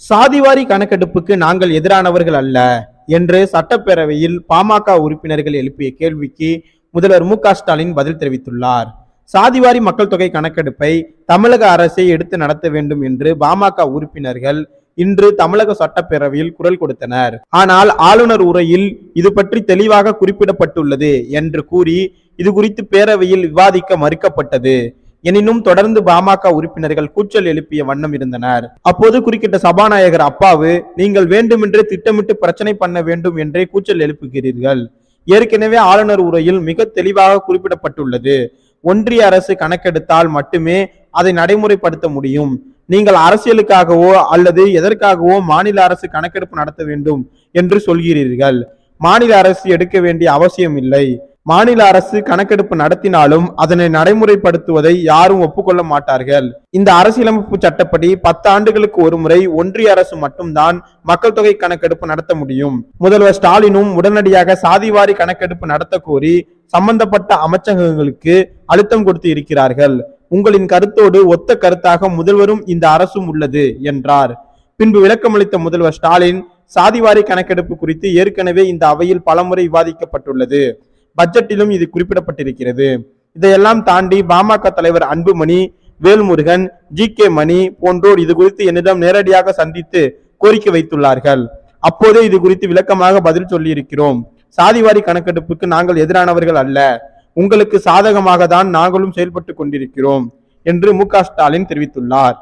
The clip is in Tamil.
சாதிவாரி கணக்கெடுப்புக்கு நாங்கள் எதிரானவர்கள் அல்ல என்று சட்டப்பேரவையில் பாமக உறுப்பினர்கள் எழுப்பிய கேள்விக்கு முதல்வர் மு.க.ஸ்டாலின் பதில் தெரிவித்துள்ளார். சாதிவாரி மக்கள் தொகை கணக்கெடுப்பை தமிழக அரசே எடுத்து நடத்த வேண்டும் என்று பாமக உறுப்பினர்கள் இன்று தமிழக சட்டப்பேரவையில் குரல் கொடுத்தனர். ஆனால் ஆளுநர் உரையில் இது பற்றி தெளிவாக குறிப்பிடப்பட்டுள்ளது என்று கூறி இது குறித்து பேரவையில் விவாதிக்க மறுக்கப்பட்டது. எனினும் தொடர்ந்து பாமக உறுப்பினர்கள் கூச்சல் எழுப்பிய வண்ணம் இருந்தனர். அப்போது குறுக்கிட்ட சபாநாயகர் அப்பாவு, நீங்கள் வேண்டுமென்றே திட்டமிட்டு பிரச்சனை பண்ண வேண்டும் என்றே கூச்சல் எழுப்புகிறீர்கள். ஏற்கனவே ஆளுநர் உரையில் மிக தெளிவாக குறிப்பிடப்பட்டுள்ளது. ஒன்றிய அரசு கணக்கெடுத்தால் மட்டுமே அதை நடைமுறைப்படுத்த முடியும். நீங்கள் அரசியலுக்காகவோ அல்லது எதற்காகவோ மாநில அரசு கணக்கெடுப்பு நடத்த வேண்டும் என்று சொல்கிறீர்கள். மாநில அரசு எடுக்க வேண்டிய அவசியம் இல்லை. மாநில அரசு கணக்கெடுப்பு நடத்தினாலும் அதனை நடைமுறைப்படுத்துவதை யாரும் ஒப்புக்கொள்ள மாட்டார்கள். இந்த அரசியலமைப்பு சட்டப்படி 10 ஆண்டுகளுக்கு ஒரு முறை ஒன்றிய அரசு மட்டும்தான் மக்கள் தொகை கணக்கெடுப்பு நடத்த முடியும். முதல்வர் ஸ்டாலினும் உடனடியாக சாதிவாரி கணக்கெடுப்பு நடத்த கோரி சம்பந்தப்பட்ட அமைச்சகங்களுக்கு அழுத்தம் கொடுத்து இருக்கிறார்கள். உங்களின் கருத்தோடு ஒத்த கருத்தாக முதல்வரும் இந்த அரசும் உள்ளது என்றார். பின்பு விளக்கமளித்த முதல்வர் ஸ்டாலின், சாதிவாரி கணக்கெடுப்பு குறித்து ஏற்கனவே இந்த அவையில் பலமுறை விவாதிக்கப்பட்டுள்ளது. பட்ஜெட்டிலும் இது குறிப்பிடப்பட்டிருக்கிறது. இதையெல்லாம் தாண்டி பாமக தலைவர் அன்புமணி, வேல்முருகன், ஜி.கே. மணி போன்றோர் இது குறித்து என்னிடம் நேரடியாக சந்தித்து கோரிக்கை வைத்துள்ளார்கள். அப்போதே இது குறித்து விளக்கமாக பதில் சொல்லியிருக்கிறோம். சாதிவாரி கணக்கெடுப்புக்கு நாங்கள் எதிரானவர்கள் அல்ல, உங்களுக்கு சாதகமாக தான் நாங்களும் செயல்பட்டு கொண்டிருக்கிறோம் என்று மு.க.ஸ்டாலின் தெரிவித்துள்ளார்.